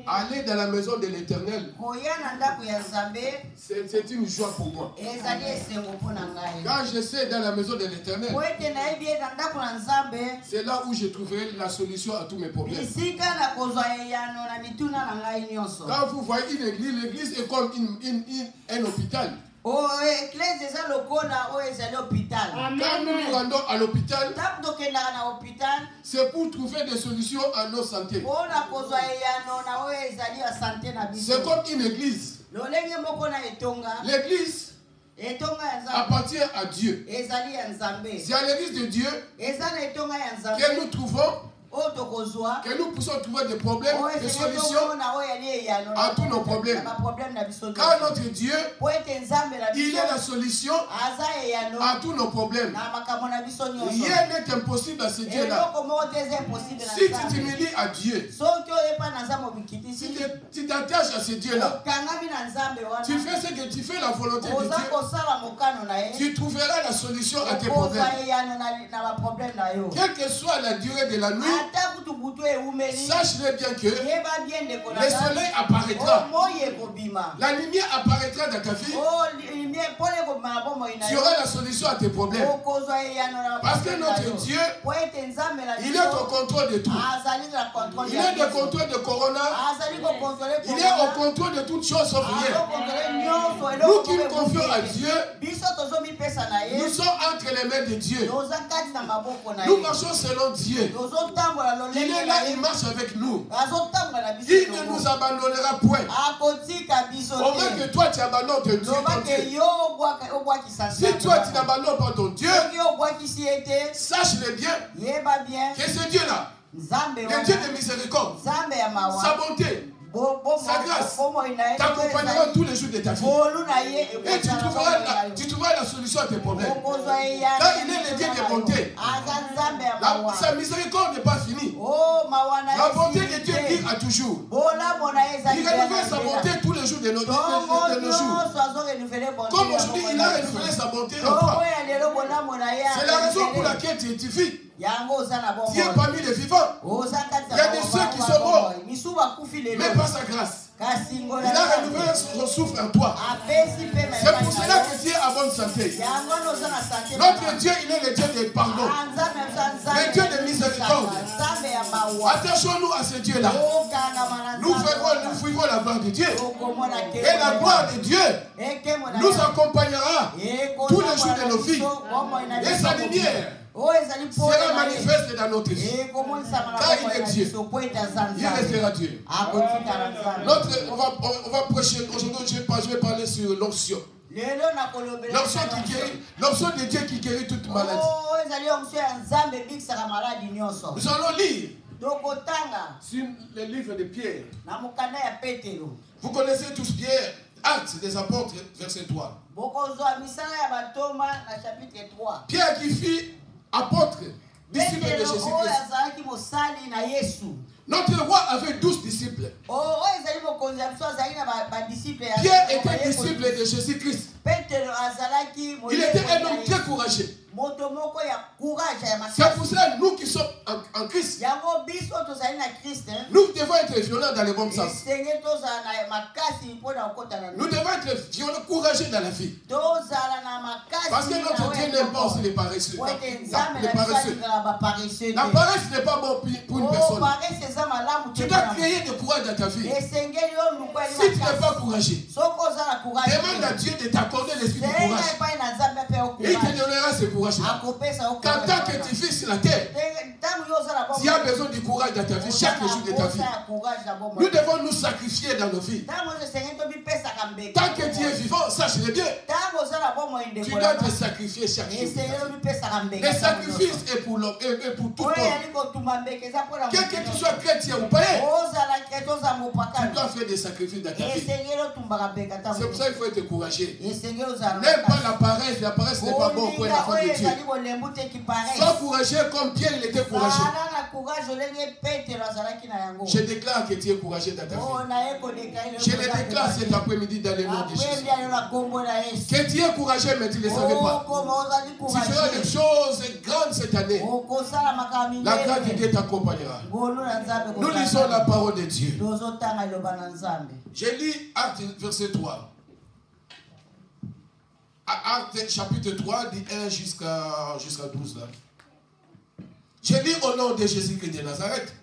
Aller dans la maison de l'Éternel, c'est une joie pour moi. Quand je sais dans la maison de l'Éternel, c'est là où je trouverai la solution à tous mes problèmes. Quand vous voyez une église, l'église est comme un hôpital. Quand nous nous rendons à l'hôpital, c'est pour trouver des solutions à nos santé. C'est comme une église. L'église appartient à Dieu. C'est à l'église de Dieu que nous trouvons, que nous puissions trouver des problèmes, des solutions à tous nos problèmes. Car notre Dieu, il est la solution à tous nos problèmes. Rien n'est impossible à ce Dieu-là. Si tu t'humilies à Dieu, si tu t'attaches à ce Dieu-là, tu fais ce que tu fais, la volonté de Dieu, tu trouveras la solution à tes problèmes. Quelle que soit la durée de la nuit, sache-le bien que le soleil apparaîtra. La lumière apparaîtra dans ta vie. Tu auras la solution à tes problèmes. Parce que notre Dieu, il est au contrôle de tout. Il est au contrôle de Corona. Il est au contrôle de toutes choses sauf rien. Nous qui nous confions à Dieu, nous sommes entre les mains de Dieu. Nous marchons selon Dieu. Il est là, il marche avec nous. Il ne nous abandonnera point. Au moins que toi tu abandonnes ton Dieu. Si toi tu n'abandonnes pas ton Dieu, sache-le bien que ce Dieu-là, le Dieu de miséricorde, sa bonté, sa grâce t'accompagnera tous les jours de ta vie. Et tu trouveras la solution à tes problèmes. Car il est le Dieu de bonté. Sa miséricorde n'est pas finie. La bonté de Dieu dure à toujours. Il renouvelle sa bonté tous les jours de nos jours. Comme aujourd'hui, il a renouvelé sa bonté en toi. C'est la raison pour laquelle tu vis. Tu es parmi les vivants. Il y a des ceux qui sont morts, mais par sa grâce. Il a renouvelé son souffle en toi. C'est pour cela que tu es à bonne santé. Notre Dieu, il est le Dieu de pardon, le Dieu de miséricorde. Attachons-nous à ce Dieu-là. Nous vivons la gloire de Dieu. Et la gloire de Dieu nous accompagnera tous les jours de nos vies. Et sa lumière sera manifeste dans notre vie. Car il est Dieu. Il restera Dieu. On va prêcher. Aujourd'hui, je vais parler sur l'onction. L'onction de Dieu qui guérit toute maladie. Nous allons lire sur le livre de Pierre. Vous connaissez tous Pierre, Actes des Apôtres, verset 3. Pierre qui fit apôtre, disciple de Jésus-Christ. Notre roi avait 12 disciples. Pierre était disciple de Jésus-Christ. Il était un homme très courageux. C'est pour cela nous qui sommes en Christ, nous devons être violents dans le bon sens. Nous devons être violents, courageux dans la vie. Parce que notre Dieu n'aime pas aussi les paresseux. La paresse n'est pas bon pour une personne. Tu dois créer du courage dans ta vie. Si tu n'es pas courageux, demande à Dieu de t'accorder l'esprit de courage. Il te donnera ce courage. Quand tant que tu vis sur la terre, tu as besoin du courage dans ta vie, chaque jour de ta vie. Nous devons nous sacrifier dans nos vies. Tant que tu es vivant, sache-le bien. Tu dois te sacrifier chaque jour. Le sacrifice est pour l'homme et pour tout homme. Quel que tu sois chrétien ou païen, tu dois faire des sacrifices dans ta vie. C'est pour ça qu'il faut être courageux. N'aime pas la paresse. La paresse n'est pas bon pour un enfant de Dieu. Sois courageux comme Pierre, il était courageux. Je déclare que tu es courageux dans ta vie. Je le déclare cet après-midi dans le nom de Jésus. Que tu es courageux, mais tu ne le savais pas. Tu feras des choses grandes cette année. La grâce de Dieu t'accompagnera. Nous lisons la parole de Dieu. Je lis Actes verset 3. Actes chapitre 3, dit 1 jusqu'à 12. Là. Je lis au nom de Jésus-Christ de Nazareth.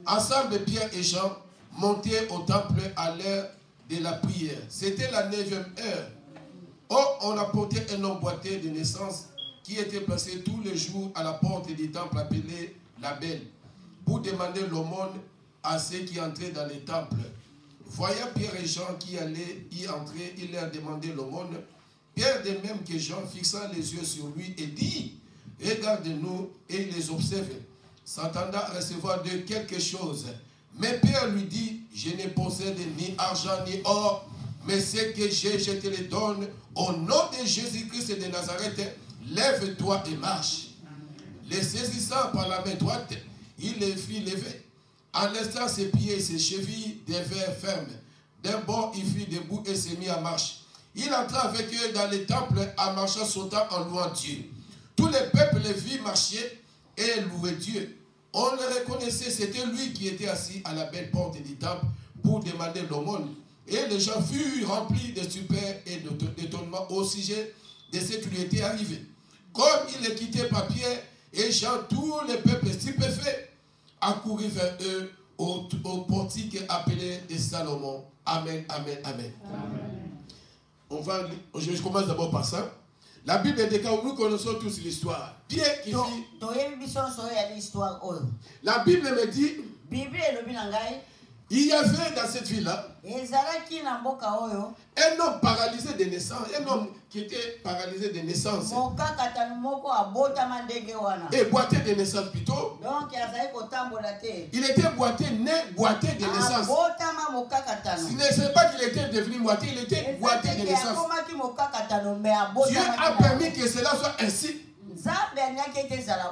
Ensemble, Pierre et Jean montaient au temple à l'heure de la prière. C'était la 9e heure. Or, on apportait un homme boiteux de naissance qui était passé tous les jours à la porte du temple appelé la Belle pour demander l'aumône à ceux qui entraient dans le temple. Voyant Pierre et Jean qui allaient y entrer, il leur demandait l'aumône. Pierre, de même que Jean, fixant les yeux sur lui et dit, regarde-nous, et il les observait, s'attendant à recevoir d'eux quelque chose. Mais Pierre lui dit, je ne possède ni argent ni or, mais ce que j'ai, je te le donne. Au nom de Jésus-Christ de Nazareth, lève-toi et marche. Les saisissant par la main droite, il les fit lever. En laissant ses pieds et ses chevilles devinrent fermes. D'un bord, il fit debout et se mit à marche. Il entra avec eux dans le temple en marchant, sautant en louant Dieu. Tous les peuples les virent marcher et louer Dieu. On le reconnaissait, c'était lui qui était assis à la belle porte du temple pour demander l'aumône. Et les gens furent remplis de stupeur et d'étonnement au sujet de ce qui lui était arrivé. Comme il les quittait par Pierre et Jean, tous les peuples stupéfaits accoururent vers eux au portique appelé de Salomon. Amen, amen, amen. Je commence d'abord par ça. La Bible déclare, nous connaissons tous l'histoire. Pierre qui fit. La Bible me dit. Il y avait dans cette ville-là un homme paralysé de naissance, un homme qui était paralysé de naissance. Et boité de naissance plutôt. Il était boité, né boité de naissance. Ce n'est pas qu'il était devenu boité, il était boité de naissance. Dieu a permis que cela soit ainsi.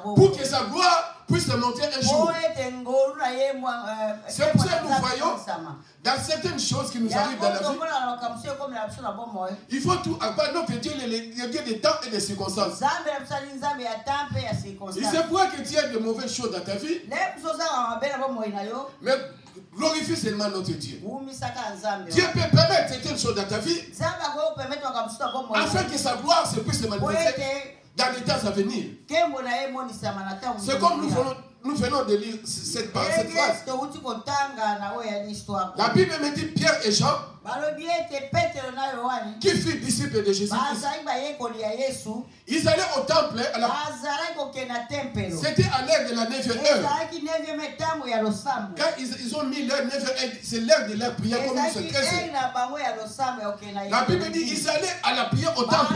Pour que sa gloire puisse se montrer un jour. C'est pour ça que nous voyons dans certaines choses qui nous arrivent dans la vie. Il faut tout avoir. Notre Dieu, il y a des temps et des circonstances. Il se pourrait que tu aies de mauvaises choses dans ta vie. Mais glorifie seulement notre Dieu. Dieu peut permettre certaines choses dans ta vie afin que sa gloire se puisse se manifester dans les temps à venir. C'est comme nous venons de lire cette phrase. La Bible me dit Pierre et Jean, qui furent disciples de Jésus-Christ, ils allaient au temple. C'était à l'heure de la 9e heure. Quand ils ont mis l'heure 9e heure, c'est l'heure de leur prière comme nous sommes 13. La Bible dit ils allaient à la prière au temple.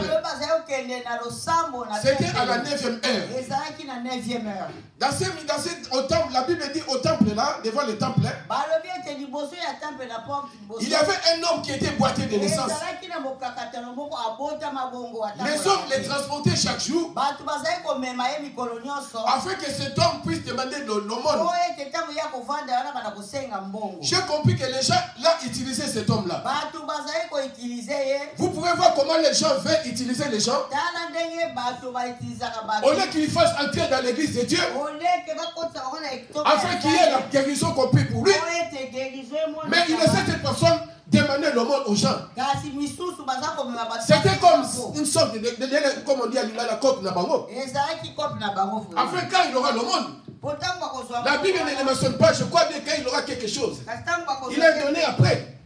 C'était à la 9e heure. Au temple, la Bible dit au temple là, devant le temple, il y avait un homme qui était boité de naissance. Les hommes les transportaient chaque jour afin que cet homme puisse demander l'aumône. J'ai compris que les gens là utilisaient cet homme là. Vous pouvez voir comment les gens veulent utiliser les gens. Au lieu qu'ils fassent entrer dans l'église de Dieu, afin qu'il y ait la guérison qu'on prie pour lui. Mais il laissait cette personne demander l'aumône aux gens. C'était comme une sorte de comme on dit à la coque Nabango. Afin quand il aura l'aumône, la Bible ne le mentionne pas, je crois bien qu'il aura quelque chose. Il est donné après.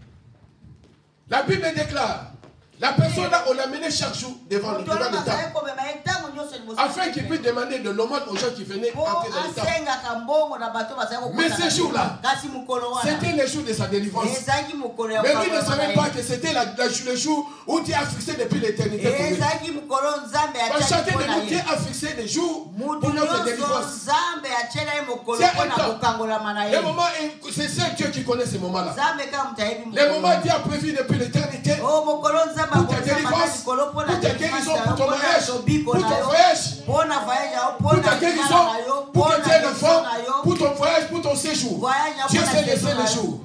La Bible déclare. La personne là, on l'a mené chaque jour devant le temple. Afin qu'il puisse demander de l'aumône aux gens qui venaient entrer dans le temple. Mais ce jour-là, c'était le jour de sa délivrance. Mais lui ne savait pas que c'était le jour où Dieu a fixé depuis l'éternité pour lui. Chacun de nous, Dieu a fixé des jours pour notre délivrance. C'est un temps. C'est seul Dieu qui connaît ces moments-là. Les moments Dieu a prévu depuis l'éternité. Pour ta délivrance, pour ta guérison, pour ton mariage, pour ton voyage, pour ta guérison, pour que tu aies l'enfant, pour ton voyage, pour ton séjour. Dieu s'est laissé les jours.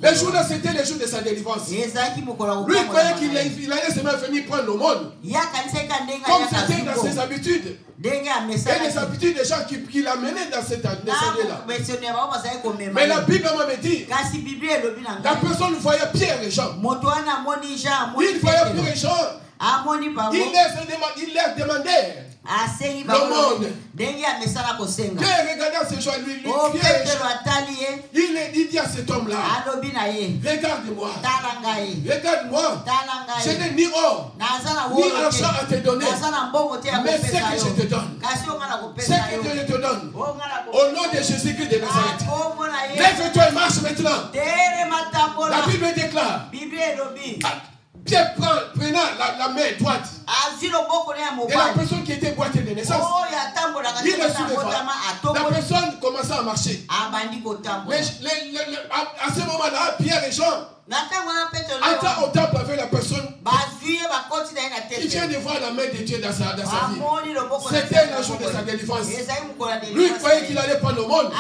Les jours là, c'était les jours de sa délivrance. Lui, il croyait qu'il allait seulement venir prendre le monde. Comme c'était dans ses habitudes. Et les habitudes des gens qui l'amenaient dans cette année-là. Mais la Bible me dit, la personne voyait Pierre et Jean. Il voyait Pierre et Jean. Il leur demandait le monde. Pierre regardant ces gens, lui, il dit à cet homme-là, regarde-moi, je n'ai ni or, ni argent à te donner, mais ce que je te donne, ce que je te donne, au nom de Jésus-Christ de Nazareth, lève-toi et marche maintenant. La Bible déclare, Pierre prenant la main droite de la personne qui était boitée de naissance, il est souleva. La personne commençait à marcher. À ce moment-là, Pierre et Jean entrent au temple avec la personne qui vient de voir la main de Dieu dans sa vie. C'était le jour de sa délivrance. Lui, il croyait qu'il allait prendre le monde.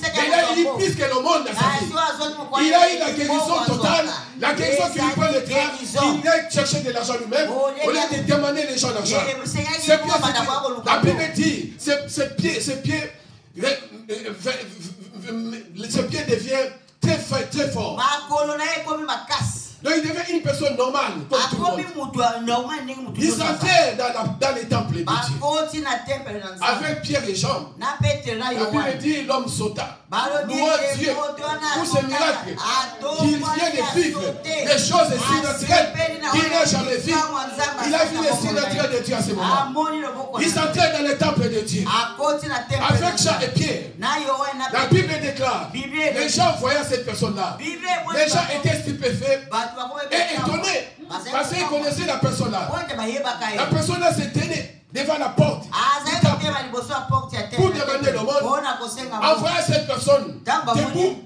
Mais il a eu plus que le monde dans sa vie. Il a eu la guérison totale, la guérison qui lui prend le train. Il est chercher de l'argent lui-même au lieu de demander les gens l'argent. La Bible dit, ses pieds devient très fort. Donc il devient une personne normale comme tout le monde. Ils entraient dans les temples de Dieu avec Pierre et Jean. La Bible dit l'homme sauta. Louons Dieu pour ce miracle qu'il vient de vivre, des choses si naturelles qu'il n'a jamais vues. Il a vu les signes naturels de Dieu à ce moment. Ils entraient dans les temples de Dieu avec Jean et Pierre. La Bible déclare, les gens voyaient cette personne-là. Les gens étaient stupéfaits et étonnés parce qu'ils connaissaient la personne-là. La personne-là se tenait devant la porte pour demander le monde. En voyant cette personne debout,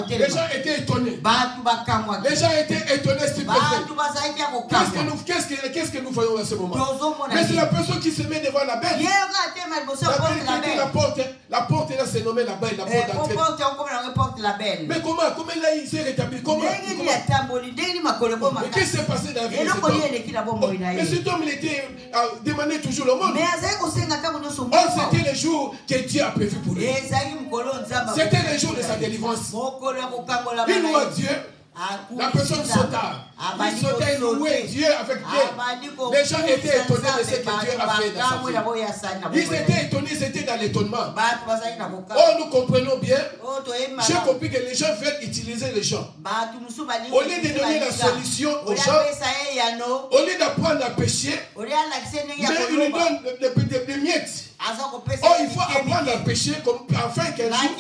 les gens étaient étonnés. Les gens étaient étonnés, stupéfaits. Qu'est-ce que nous voyons à ce moment? Mais c'est la personne qui se met devant la belle. La porte là c'est nommé la belle, la porte d'entrée. Mais comment là il s'est rétabli? Comment? Mais qu'est-ce qui s'est passé dans la vie de cet homme? Mais cet homme il était demandé toujours le monde. Oh, c'était le jour que Dieu a prévu pour lui. C'était le jour de sa délivrance. Il loua Dieu. La personne sauta. Il sautait, il louait Dieu avec Dieu. Les gens étaient étonnés de ce que Dieu a fait dans sa vie. Ils étaient étonnés, c'était dans l'étonnement. Oh, nous comprenons bien. J'ai compris que les gens veulent utiliser les gens. Au lieu de donner la solution aux gens, au lieu d'apprendre à pécher, mais ils nous donnent des miettes. Oh, il faut apprendre à pécher afin qu'un jour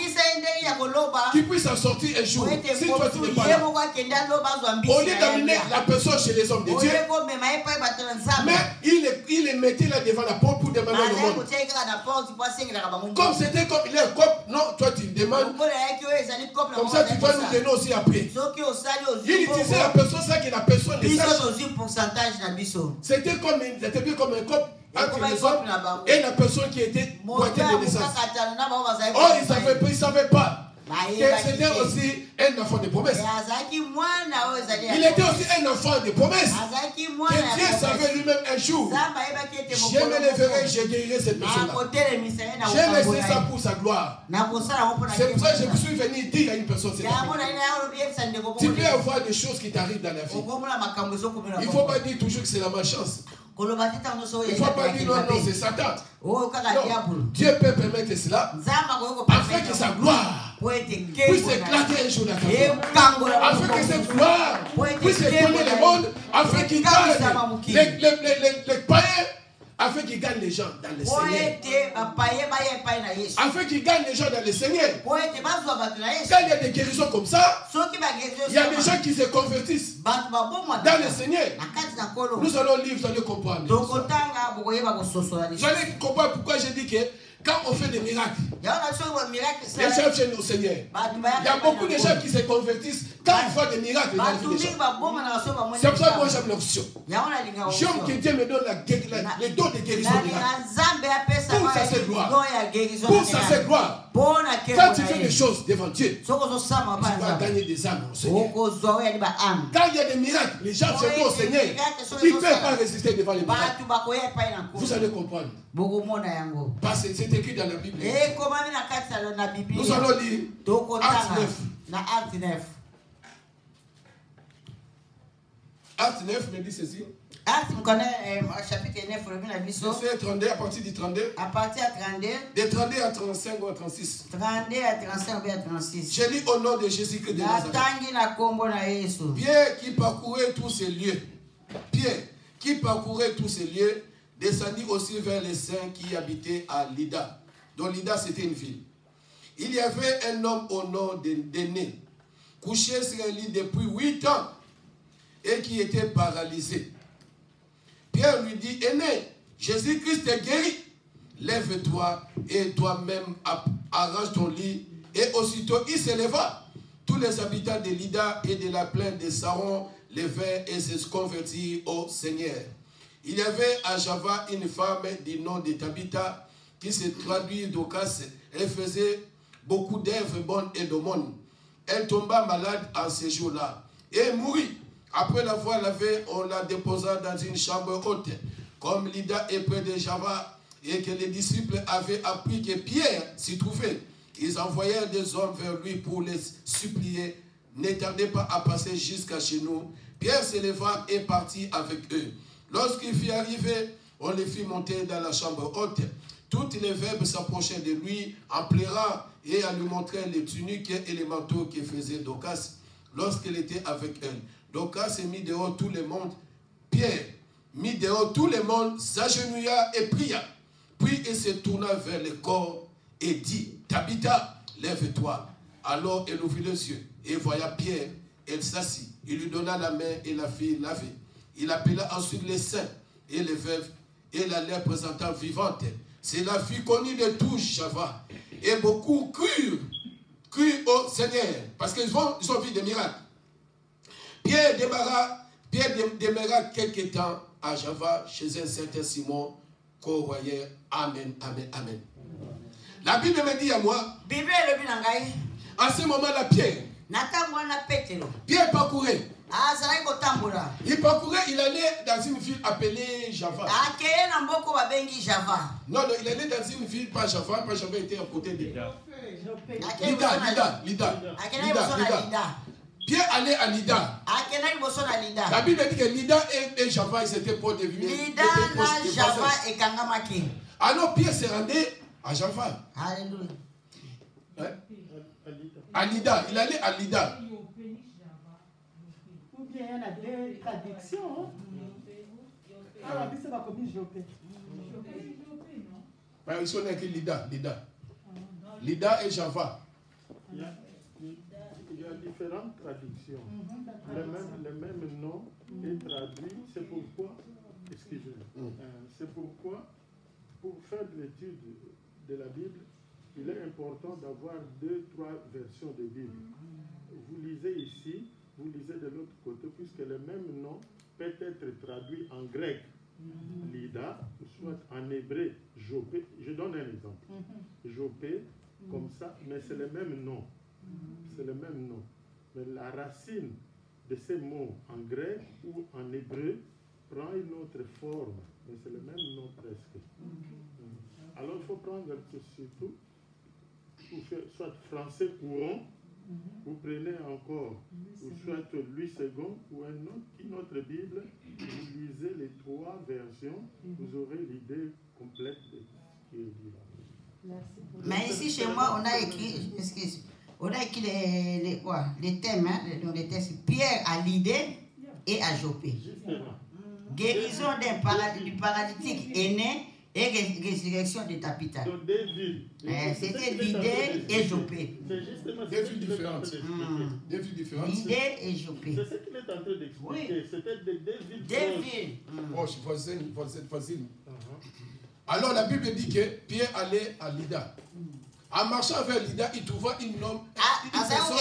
qu'il puisse en sortir un jour. Si toi tu n'es pas là, au lieu d'amener la personne chez les hommes de Dieu, mais il les mettait là devant la porte pour demander le monde. Comme c'était comme il est un cop, non, toi tu demandes. Comme ça tu vas nous donner aussi après. Il utilisait la personne sans que la personne ne sache. C'était comme un cop entre les hommes et la personne qui était boitée de naissance. Oh, ils ne savaient pas que c'était aussi un enfant de promesse. Il était aussi un enfant de promesse. Que Dieu savait lui-même un jour. Je me lèverai, je guérirai cette personne-là. J'ai laissé ça pour sa gloire. C'est pour ça que je suis venu dire à une personne, tu peux avoir des choses qui t'arrivent dans la vie. Il ne faut pas dire toujours que c'est la malchance. Il ne faut pas dire non, c'est Satan. Non. Dieu peut permettre cela afin que sa gloire puisse éclater un jour dans ta vie. Afin que cette gloire puisse étonner le monde, afin qu'il gagne les païens, afin qu'il gagne les gens dans le Seigneur. Afin qu'il gagne les gens dans le Seigneur. Quand il y a des guérisons comme ça, il y a des gens qui se convertissent dans le Seigneur. Nous allons lire, vous allez comprendre. Vous allez comprendre pourquoi je dis que Quand on fait des miracles, les gens viennent au Seigneur. Il y a beaucoup de gens qui se convertissent quand ils font des miracles dans la vie des gens. C'est pour ça que moi j'aime l'option. J'aime que Dieu me donne le don de guérison miracle. Pour sa seule gloire. Pour sa seule gloire. Quand tu fais des choses devant Dieu, tu vas gagner des âmes au Seigneur. Quand il y a des miracles, les gens viennent au Seigneur. Ils ne peuvent pas résister devant les miracles. Vous allez comprendre. Parce que c'est écrit dans la Bible. Nous allons lire Acte 9. Acte 9 me dit ceci. Chapitre 9, verset 32 à partir du 32. À partir de 32. De 32 à 35 ou à 36. 32 à 35 ou à 36. Je lis au nom de Jésus-Christ de Nazareth. Pierre qui parcourait tous ces lieux. Pierre qui parcourait tous ces lieux descendit aussi vers les saints qui habitaient à Lydda. Donc Lydda c'était une ville. Il y avait un homme au nom d'Énée, couché sur un lit depuis 8 ans et qui était paralysé. Pierre lui dit, Énée, Jésus-Christ est guéri. Lève-toi et toi-même arrange ton lit. Et aussitôt il se leva. Tous les habitants de Lydda et de la plaine de Saron levèrent et se convertirent au Seigneur. Il y avait à Java une femme du nom de Tabitha qui se traduit d'Ocas. Elle faisait beaucoup d'œuvres bonnes et d'aumônes. Elle tomba malade en ce jour-là et mourut. Après l'avoir lavée, on la déposa dans une chambre haute. Comme Lydda est près de Java et que les disciples avaient appris que Pierre s'y trouvait, ils envoyèrent des hommes vers lui pour les supplier. Ne tardez pas à passer jusqu'à chez nous. Pierre se leva et partit avec eux. Lorsqu'il fut arrivé, on les fit monter dans la chambre haute. Toutes les veuves s'approchaient de lui en pleurant et en lui montrant les tuniques et les manteaux que faisait Dorcas lorsqu'elle était avec elle. Dorcas mit dehors tout le monde. Pierre mit dehors tout le monde, s'agenouilla et pria. Puis il se tourna vers le corps et dit, Tabitha, lève-toi. Alors elle ouvrit les yeux et voya Pierre. Elle s'assit. Il lui donna la main et la fit laver. Il appela ensuite les saints et les veuves et la leur présentant vivante. C'est la fille connue de tout Java. Et beaucoup crurent au Seigneur parce qu'ils ont vu des miracles. Pierre demeura quelque temps à Java chez un certain Simon Corroyer. Amen, amen, amen. La Bible me dit à moi, en ce moment-là, Pierre parcourait. Il parcourait, il allait dans une ville appelée Java. Non, il allait dans une ville, pas Java était à côté de Lydda. Pierre allait à Lydda. La Bible dit que Lydda et Java, ils étaient pour devenir. Alors Pierre se rendait à Java. Alléluia. Hein? À Lydda. Il allait à Lydda. Ou bien il y a deux traductions. Ah, c'est pas comme Jopé. Ils sont écrits Lydda. Lydda et Java. Il y a différentes traductions. Le même nom est traduit. C'est pourquoi, excusez-moi, c'est pourquoi, pour faire l'étude de la Bible, il est important d'avoir 2-3 versions de Bible. Vous lisez ici, vous lisez de l'autre côté, puisque le même nom peut être traduit en grec, Lydda, soit en hébreu, Jopé. Je donne un exemple. Jopé, comme ça, mais c'est le même nom. C'est le même nom. Mais la racine de ces mots en grec ou en hébreu prend une autre forme. Mais c'est le même nom presque. Alors il faut prendre surtout, soit français courant, vous prenez encore, ou soit Louis II, ou une autre Bible, vous lisez les 3 versions, vous aurez l'idée complète de ce qui est dit là. Mais ici chez moi, on a écrit, les thèmes, dans les textes, Pierre à Lydda et à Jopé. Guérison du paralytique Énée et résurrection de Tabitha. C'était Lydda et Jopé. C'est justement deux villes différentes. Lydda et Jopé. C'est ce qu'il est en train d'expliquer. C'était deux villes. Deux villes. Oh, facile. Alors la Bible dit que Pierre allait à Lydda. En marchant vers Lydda, il trouva une personne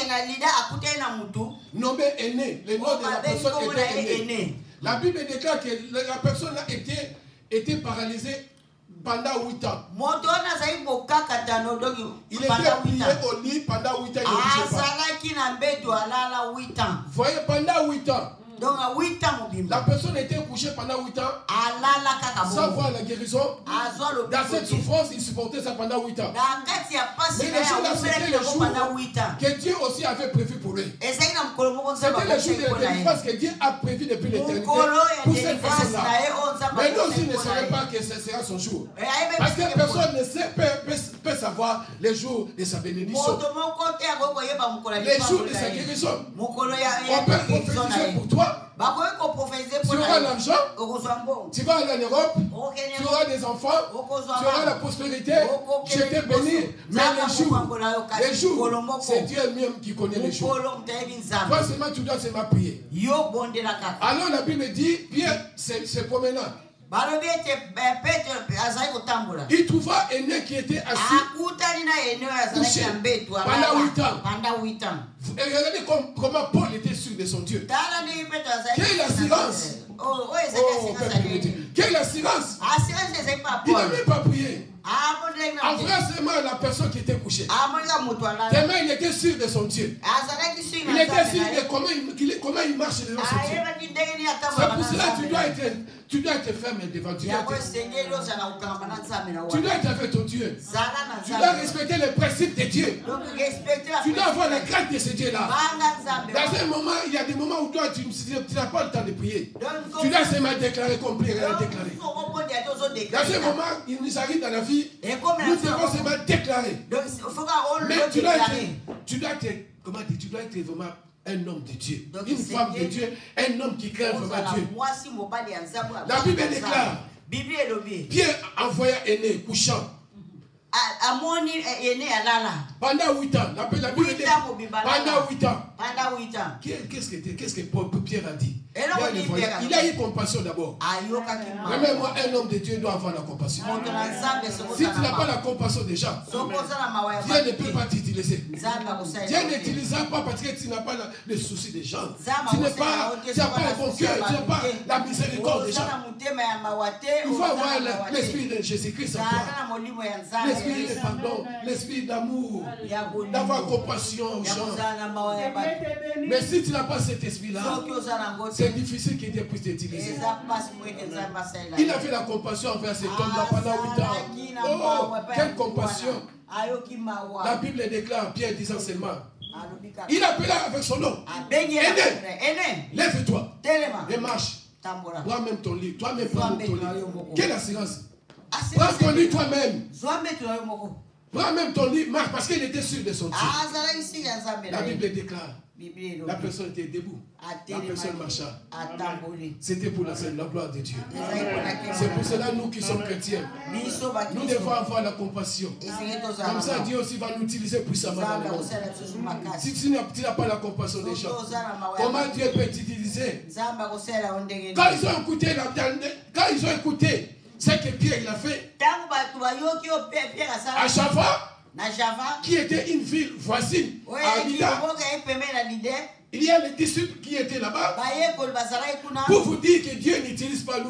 nommée Aînée. Le nom de la personne était Aînée. La Bible déclare que la personne était paralysée pendant 8 ans. Il était plié au lit pendant 8 ans. Il ne bougeait pas. Voyez, pendant 8 ans. Donc à 8 ans, la personne était couchée pendant 8 ans sans voir la guérison. Dans cette souffrance, il supportait ça pendant 8 ans. Mais les jours là, c'était le jour que Dieu aussi avait prévu pour lui. C'était le jour de la délivrance que Dieu a prévu depuis l'éternité pour cette personne-là. Mais nous aussi ne savons pas que ce sera son jour. Parce que personne ne peut savoir les jours de sa bénédiction. Les jours de sa guérison. On peut prophétiser pour toi. Tu auras l'argent, tu vas aller en Europe, tu auras des enfants, tu auras la prospérité, je t'ai béni. Mais les jours, c'est Dieu lui-même qui connaît les jours. Toi seulement, tu dois seulement prier. Alors la Bible dit, Pierre se promenant. Il trouva Aîné qui était assis couché pendant 8 ans. Et regardez comment Paul était sûr de son Dieu. Quelle assurance! Oh, quelle assurance! Il n'a même pas prié. En vrai, seulement la personne qui était couchée. Tellement il était sûr de son Dieu. Il était sûr de comment il marche devant son Dieu. C'est pour cela que tu dois être ferme devant Dieu. Tu dois être avec ton Dieu. Tu dois respecter les principes de Dieu. Tu dois avoir la crainte de ce Dieu-là. Dans un moment, il y a des moments où toi, tu n'as pas le temps de prier. Tu dois seulement déclarer comme prier et déclarer. Dans un moment, il nous arrive dans la vie, nous devons seulement déclarer. Mais tu dois être, comment dire, tu dois être vraiment un homme de Dieu, une femme de Dieu, un homme qui craint vraiment Dieu. La Bible déclare, Pierre envoya Aîné couchant. Pendant 8 ans, la Bible dit pendant 8 ans. Qu'est-ce que Pierre a dit? Il a eu compassion d'abord. Même moi, un homme de Dieu doit avoir la compassion. Si tu n'as pas la compassion des gens, Dieu ne peut pas t'utiliser. Dieu n'utilisera pas parce que tu n'as pas le souci des gens. Tu n'as pas le bon cœur, tu n'as pas la miséricorde des gens. Il faut avoir l'esprit de Jésus-Christ en toi. L'esprit de pardon, l'esprit d'amour, d'avoir compassion aux gens. Mais si tu n'as pas cet esprit-là, c'est difficile que Dieu puisse t'utiliser. Il a fait la compassion envers cet homme-là pendant 8 ans. Oh, quelle compassion! La Bible déclare, Pierre disant seulement, il appela avec son nom. Aîné, lève-toi et marche. Toi-même ton lit, toi-même prends ton lit. Quelle assurance! Prends ton lit toi-même. Prends-même ton lit, marche, parce qu'il était sûr de son Dieu. La Bible déclare, la personne était debout. La personne marcha. C'était pour la gloire de Dieu. C'est pour cela, nous qui sommes chrétiens, nous devons avoir la compassion. Comme ça, Dieu aussi va nous utiliser puissamment dans le monde. Si tu n'as pas la compassion des gens, comment Dieu peut t'utiliser? Quand ils ont écouté ce que Pierre il a fait à Java, qui était une ville voisine à Lydda, il y a les disciples qui étaient là-bas pour vous dire que Dieu n'utilise pas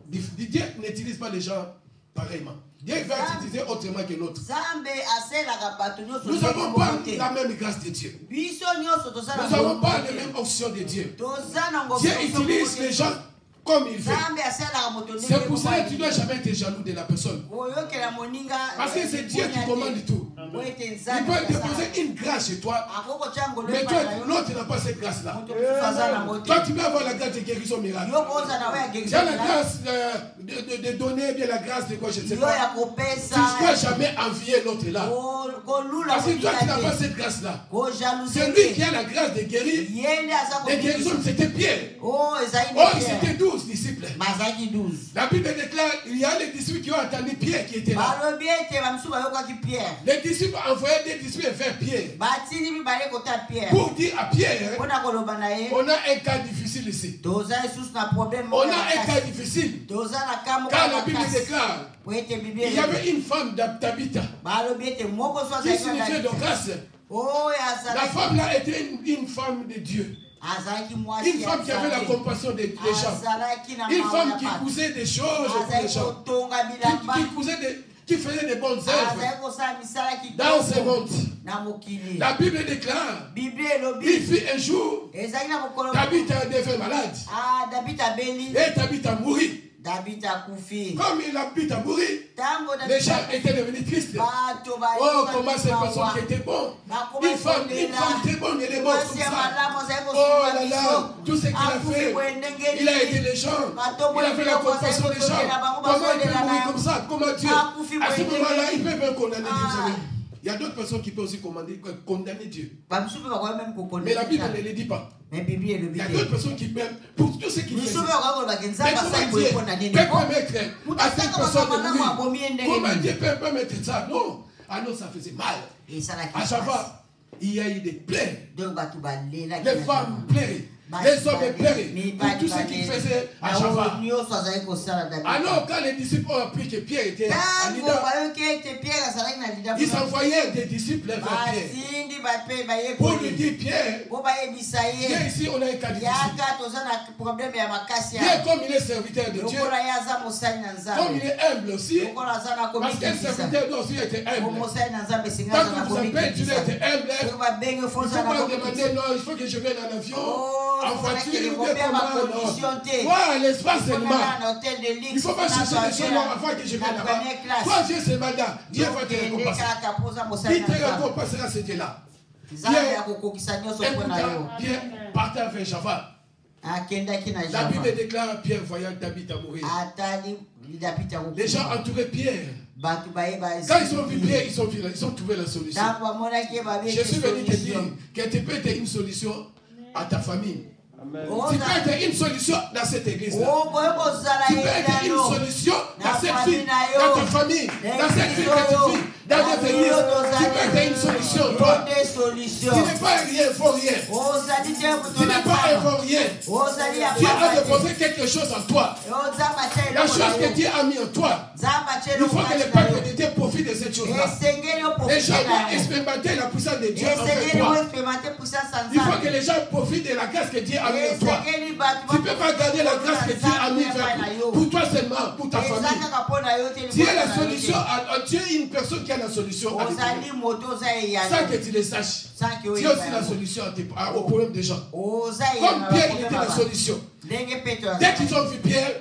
Dieu n'utilise pas les gens pareillement. Dieu va utiliser autrement que l'autre. Nous n'avons pas la même grâce de Dieu. Nous n'avons pas la même option de Dieu. Dieu utilise les gens comme il veut. C'est pour ça que tu ne dois jamais être jaloux de la personne. Parce que c'est Dieu qui commande tout. Il peut déposer une grâce chez toi, mais toi, l'autre n'a pas cette grâce-là. Toi, tu peux avoir la grâce de guérison miracle. Tu as la grâce de donner, bien la grâce de quoi, je ne sais pas. Tu ne dois jamais envier l'autre là. Parce que toi, tu n'as pas cette grâce-là. C'est lui qui a la grâce de guérir. Les guérisons, c'était Pierre. Oh, c'était 12 disciples. La Bible déclare il y a les disciples qui ont entendu Pierre qui était là. Les disciples disciples envoyaient des disciples vers Pierre. Pour dire à Pierre, on a un cas difficile ici. On a un cas difficile. Car la Bible déclare, il y avait une femme d'Tabitha qui signifiait de grâce. La femme là était une femme de Dieu. Une femme qui avait la compassion des gens. Une femme qui cousait des choses pour les gens. Qui faisait des bonnes œuvres dans ce monde. La Bible déclare, il fut un jour, Tabitha devint malade. Et Tabitha mourit. Comme il habite à mourir, les gens étaient devenus tristes. Oh, comment cette personne qui était bonne. Une femme très bonne, elle est morte comme ça. Oh là là, tout ce qu'il a fait, il a aidé les gens, il a fait la compassion des gens. Comment il peut mourir comme ça? Comment Dieu? À ce moment-là, il peut même condamner Dieu. Il y a d'autres personnes qui peuvent aussi condamner Dieu. Mais la Bible ne le dit pas. Il y a d'autres personnes qui même, pour tout ce qu'ils faisaient. Mais comment Dieu peut permettre à cette personne de mourir? Comment Dieu peut permettre ça? Non. Ah non, ça faisait mal. À chaque fois, il y a eu des plaies. Les femmes pleuraient. Les hommes pleuraient pour tout ce qu'ils faisaient à chaque fois. Ah non, quand les disciples ont appris que Pierre était à Lydda, ils envoyaient des disciples vers Pierre pour lui dire, Pierre, viens ici, on a un cas difficile. Pierre, comme il est serviteur de Dieu, comme il est humble aussi, parce qu'un serviteur doit aussi être humble. Quand on vous appelle, tu dois être humble. Il ne faut pas demander, non, il faut que je vienne en avion. En voiture, il faut voilà, l'espace seulement. Il ne faut pas chercher des choses avant que je vienne là-bas. Toi, Dieu, c'est mandat. Dieu va te récompenser. Il te récompensera ce Dieu-là. Pierre partait avec Java. La Bible déclare Pierre voyant Tabitha mourir. Les gens entouraient Pierre. Quand ils ont vu Pierre, ils ont trouvé la solution. Je suis venu te dire que tu peux être une solution à ta famille. Amen. Tu peux être une solution dans cette église-là. Tu peux être une solution dans cette vie, dans ta famille, dans cette vie que tu vis, dans notre église. Tu peux être une solution, toi. Tu n'es pas un rien, faut rien. Tu n'es pas un faut rien. Dieu a déposé quelque chose en toi. La chose que Dieu a mis en toi. Il faut que le peuple de Dieu profite de cette chose-là. Les gens doivent expérimenter la puissance de Dieu en toi. Il faut que les gens profitent de la grâce que Dieu a mis en toi. Tu ne peux pas garder la grâce que Dieu a mis pour toi seulement, pour ta famille. Tu es la solution. Tu es une personne qui a la solution. Sans que tu le saches. Tu es aussi la solution au problème des gens. Comme Pierre, il était la solution. Dès qu'ils ont vu Pierre,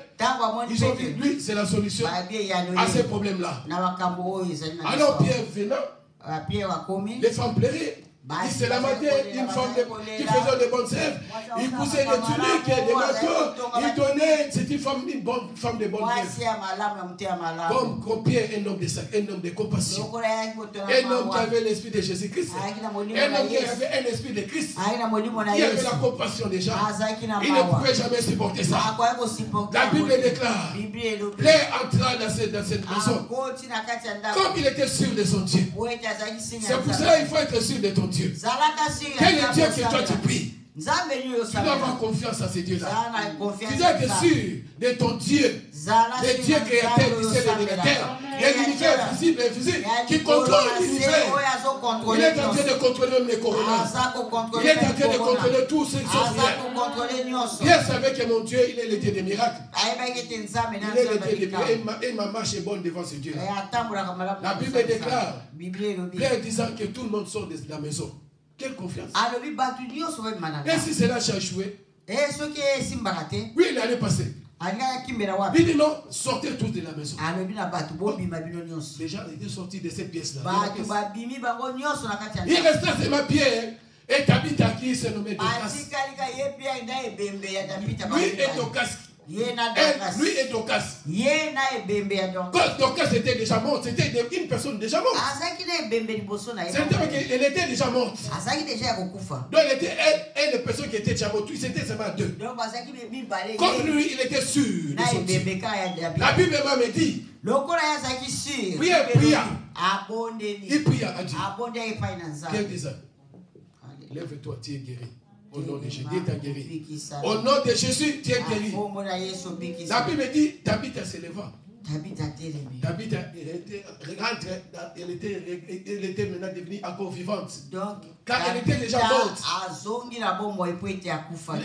ils ont dit, lui, c'est la solution à ces problèmes-là. Alors Pierre venant, les femmes pleuraient. Il se lamentait, une femme qui faisait de bonnes œuvres. Il poussait des tuniques, des manteaux. Il donnait, c'était une femme de bonne œuvre. Comme Pierre, un homme de compassion. Un homme qui avait l'esprit de Jésus-Christ. Un homme qui avait un esprit de Christ. Qui avait la compassion des gens. Il ne pouvait jamais supporter ça. La Bible déclare, Pierre entra dans cette maison. Comme il était sûr de son Dieu. C'est pour cela qu'il faut être sûr de ton Dieu. Quel est Dieu que toi tu pries? Tu dois avoir confiance à ce Dieu-là. Tu dois être sûr de ton Dieu, le Dieu créateur du ciel et de la terre, de l'univers visible et invisible, qui contrôle l'univers. Il est en train de contrôler même les coronas. Il est en train de contrôler tout ce qui sont. Pierre savait que mon Dieu, il est le Dieu des miracles. Il est le Dieu des miracles. Et ma marche est bonne devant ce Dieu-là. La Bible déclare, Pierre disant que tout le monde sort de la maison. Quelle confiance. Et si cela a échoué? Oui, il allait passer. Il dit non, sortez tous de la maison. Les gens étaient sortis de cette pièce-là. Il restait seulement Pierre et Tabitha qui se nommait Dorcas. Lui et Dorcas Lui et Dorcas. Quand Dorcas était déjà morte, c'était une personne déjà morte. Elle était déjà morte. Donc elle était une personne qui était déjà morte. C'était seulement deux. Comme lui, il était sûr de sortir. La Bible me dit, pria. Il pria à Dieu. Quel désert. Lève-toi, tu es guéri. Au nom de Jésus, Dieu t'a guéri. Au nom de Jésus, tu es guéri. La Bible dit, Tabitha se leva. Tabitha, elle était maintenant devenue encore vivante. Car elle était déjà morte.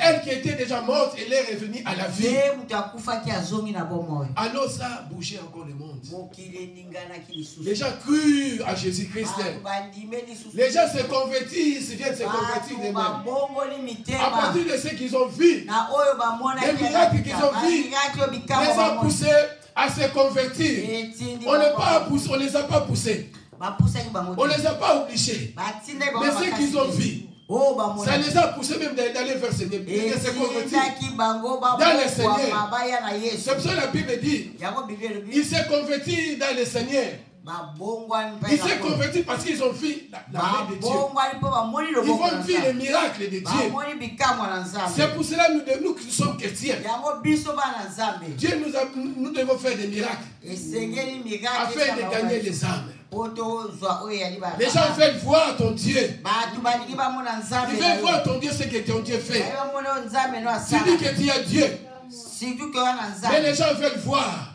Elle qui était déjà morte, elle est revenue à la vie. Alors ça a bougé encore le monde. Les gens crurent à Jésus-Christ. Les gens se convertissent, viennent se convertir eux-mêmes. À partir de ce qu'ils ont vu, les miracles qu'ils ont vus, les ont poussés à se convertir. On ne les a pas poussés. On ne les a pas obligés. Mais ce qu'ils ont vu, ça les a poussés même d'aller vers le Seigneur, de se convertir dans le Seigneur. C'est pour ça que la Bible dit, il s'est converti dans le Seigneur. Ils s'est convertis parce qu'ils ont vu la main de Dieu. Ils ont vu les miracles de Dieu. C'est pour cela que nous qui sommes chrétiens, nous devons faire des miracles afin de gagner les âmes. Les gens veulent voir ton Dieu. Ils veulent voir ton Dieu, ce que ton Dieu fait. Tu dis que tu as Dieu. Mais les gens veulent voir.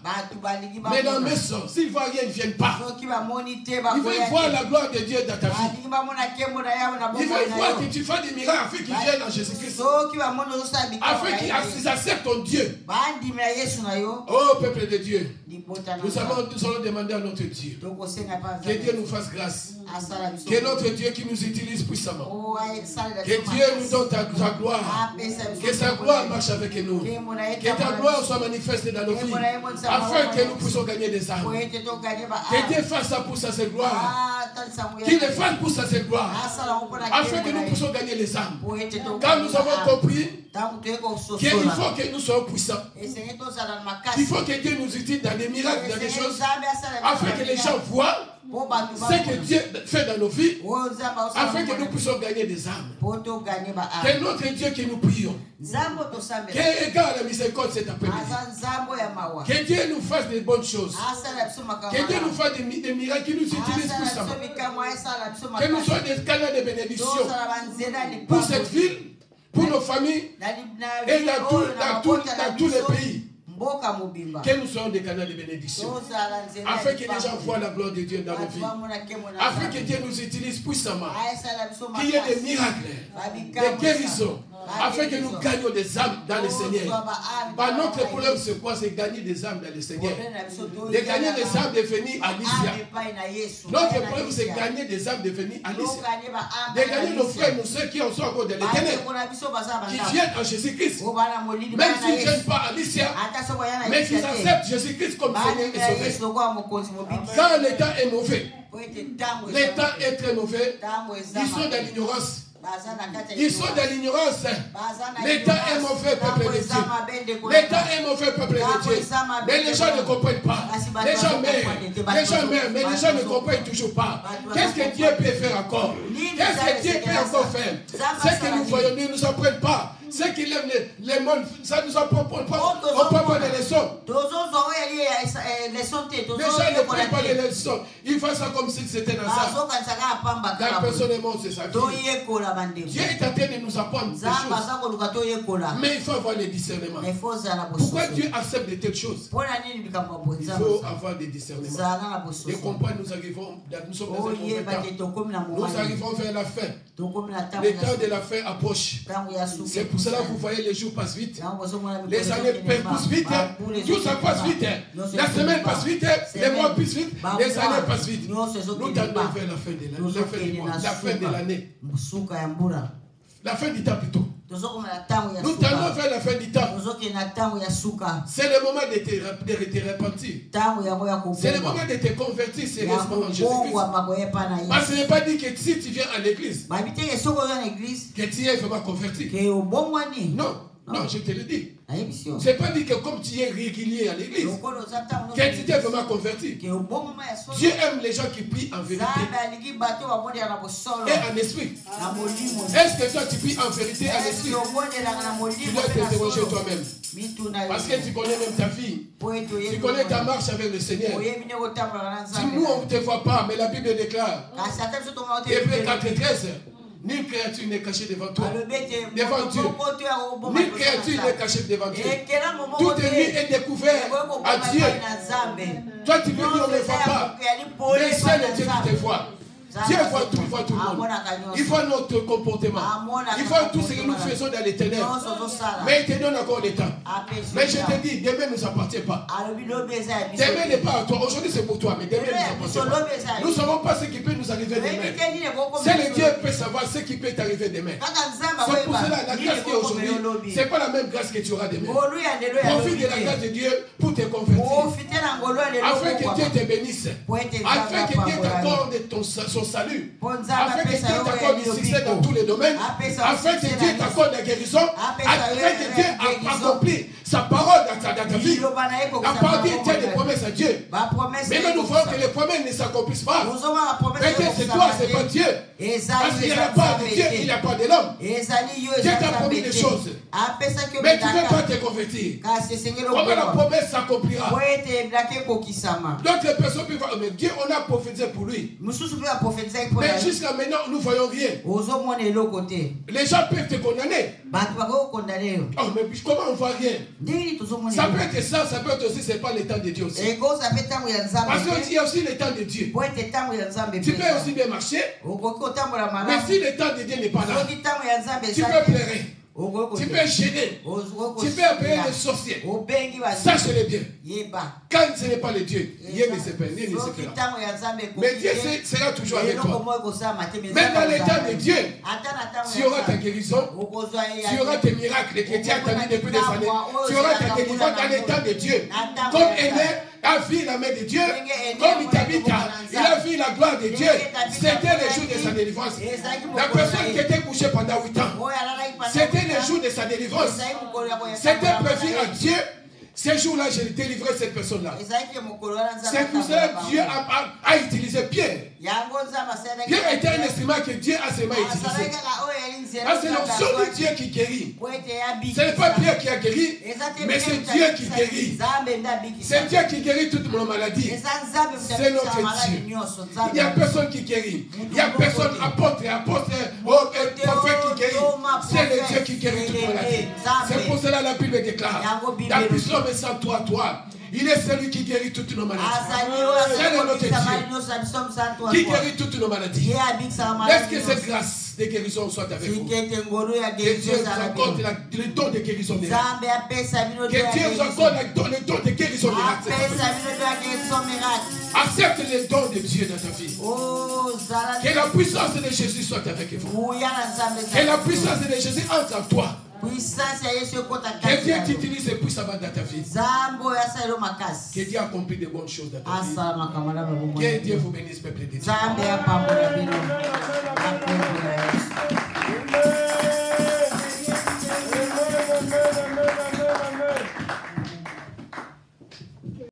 Mais dans mes sons, s'ils ne voient rien, ils ne viennent pas. Ils veulent voir la gloire de Dieu dans ta vie. Ils veulent voir que tu fais des miracles afin qu'ils viennent en Jésus-Christ. Afin qu'ils acceptent ton Dieu. Oh peuple de Dieu, nous allons demander à notre Dieu que Dieu nous fasse grâce. Que notre Dieu qui nous utilise puissamment. Que Dieu nous donne sa gloire. Que sa gloire marche avec nous. Que ta gloire soit manifestée dans nos vies. Afin que nous puissions gagner des âmes. Que Dieu fasse ça pour sa gloire. Qu'il le fasse pour sa gloire. Afin que nous puissions gagner les âmes. Car nous avons compris qu'il faut que nous soyons puissants. Il faut que Dieu nous utilise dans des miracles, dans des choses. Afin que les gens voient ce que Dieu fait dans nos vies, afin que nous puissions gagner des âmes. Que notre Dieu que nous prions, que égale la miséricorde cet après-midi, que Dieu nous fasse des bonnes choses, que Dieu nous fasse des miracles qui nous utilisent puissamment, que nous soyons des canaux de bénédiction pour cette ville, pour nos familles et dans tous les pays. Que nous soyons des canaux de bénédiction, afin que les gens voient la gloire de Dieu dans nos vies, afin que Dieu nous utilise puissamment, qu'il y ait des miracles, des guérisons, afin que nous gagnions des âmes dans le Seigneur. Notre problème, c'est quoi? C'est gagner des âmes dans le Seigneur. De gagner des âmes de venir à Lycia. Notre problème, c'est gagner des âmes de venir à Lycia. De gagner nos frères, nos soeurs qui en sont encore dans les ténèbres, qui viennent en Jésus-Christ. Même s'ils ne viennent pas à Lycia, mais qu'ils acceptent Jésus-Christ comme Seigneur et Sauveur. Quand l'état est mauvais, l'état est très mauvais, ils sont dans l'ignorance. Ils sont dans l'ignorance. L'état est mauvais, peuple de Dieu. L'état est mauvais, peuple de Dieu. Mais les gens ne comprennent pas. Les gens meurent, mais les gens ne comprennent toujours pas. Qu'est-ce que Dieu peut faire encore? Qu'est-ce que Dieu peut encore faire? Ce que nous voyons, ne nous apprennent pas. Ceux qui lèvent les mondes, ça nous apprend pas. On ne prend pas des leçons. Les gens ne prennent pas des leçons. Ils font ça comme si c'était dans ça. La personne est morte, c'est sa vie. Dieu est en train de nous apprendre des choses. Mais il faut avoir le discernement. Pourquoi Dieu accepte de telles choses? Il faut avoir des discernements. Et comprendre, nous sommes dans un mauvais temps. Nous arrivons vers la fin. Le temps de la fin approche. C'est pour cela que vous voyez les jours passent vite. Les années passent vite. Tout ça passe vite. La semaine passe vite. Les mois passent vite. Les années passent vite. Nous tendons vers la fin de l'année. La fin de l'année. La fin du temps plutôt. Nous tendons vers la fin du temps. C'est le moment de te repentir. C'est le moment de te convertir sérieusement en Jésus-Christ. Parce que ce n'est pas dit que si tu viens à l'église, que tu es vraiment converti. Non. Non, je te le dis. C'est pas dit que comme tu es régulier à l'église, que tu t'es vraiment converti. Dieu aime les gens qui prient en vérité et en esprit. Est-ce que toi tu pries en vérité et en esprit? Tu dois t'interroger toi-même. Parce que tu connais même ta fille. Tu connais ta marche avec le Seigneur. Si nous on ne te voit pas, mais la Bible déclare. Hébreux 4:13. Nulle créature n'est cachée devant toi. Devant Dieu. Nulle créature n'est cachée devant Dieu. Tout est nu et découvert à Dieu. Toi tu peux dire on ne voit pas. Mais c'est le Dieu qui te voit. Dieu voit tout, il voit tout le monde. Il voit notre comportement. Il voit tout ce que nous faisons dans les ténèbres. Mais il te donne encore le temps. Mais je te dis, demain ne nous appartient pas. Demain n'est pas à toi. Aujourd'hui c'est pour toi, mais demain ne nous appartient pas. Nous ne savons pas ce qui peut nous arriver demain. C'est le Dieu peut savoir ce qui peut t'arriver demain. C'est pour cela la grâce qui est aujourd'hui, ce n'est pas la même grâce que tu auras demain. Profite de la grâce de Dieu pour te convertir. Afin que Dieu te bénisse. Afin que Dieu t'accorde son salut, afin que Dieu t'accorde du succès dans tous les domaines, afin que Dieu t'accorde la guérison, afin que Dieu accomplit sa parole dans ta vie. La parole dit tient des promesses à Dieu. Mais nous voyons que les promesses ne s'accomplissent pas. Peut-être c'est toi, c'est pas Dieu. Parce qu'il n'y a pas de Dieu, il n'y a pas de l'homme. Dieu t'a promis des choses. Mais tu ne veux pas te convertir. Comment la promesse s'accomplira? D'autres personnes peuvent voir, mais Dieu, on a prophétisé pour lui. Mais jusqu'à maintenant, nous ne voyons rien. Les gens peuvent te condamner. Oh, mais comment on ne voit rien? Ça peut être ça, ça peut être aussi, c'est pas le temps de Dieu aussi. Parce qu'il y a aussi le temps de Dieu. Tu peux aussi bien marcher, mais si le temps de Dieu n'est pas là, tu peux pleurer. Tu peux gêner. Tu peux appeler les sorciers. Sache-le bien. Quand ce n'est pas le Dieu, mais Dieu sera toujours avec toi. Même dans le temps de Dieu, tu auras ta guérison, tu auras tes miracles que tu as attendus depuis des années. Tu auras ta guérison dans le temps de Dieu. Comme Aîné a vu la main de Dieu, comme Itabita, il a vu la gloire de Dieu. C'était le jour de sa délivrance. La personne qui était couchée pendant 8 ans, c'était le jour de sa délivrance. C'était prévu à Dieu. Ce jour-là, j'ai délivré cette personne-là. C'est pour cela que Dieu a utilisé Pierre. Pierre était un instrument que Dieu a seulement utilisé. C'est l'onction de Dieu qui guérit. Ce n'est pas Pierre qui a guéri, mais c'est Dieu qui guérit. C'est Dieu qui guérit toutes nos maladies. C'est notre Dieu. Il n'y a personne qui guérit. Il n'y a personne, apôtre, prophète qui guérit. C'est le Dieu qui guérit toutes nos maladies. C'est pour cela que la Bible déclare. La puissance est sans toi. Il est celui qui guérit toutes nos maladies. C'est notre Dieu qui guérit toutes nos maladies. Est-ce que cette grâce de guérison soit avec vous? Que Dieu vous accorde le don de guérison miracle. Que Dieu vous accorde le don de guérison miracle. Accepte le don de Dieu dans ta vie. Que la puissance de Jésus soit avec vous. Que la puissance de Jésus entre en toi. Que Dieu t'utilise puissamment dans ta vie. Que Dieu accomplit de bonnes choses dans ta vie. Que Dieu vous bénisse, peuple de Dieu.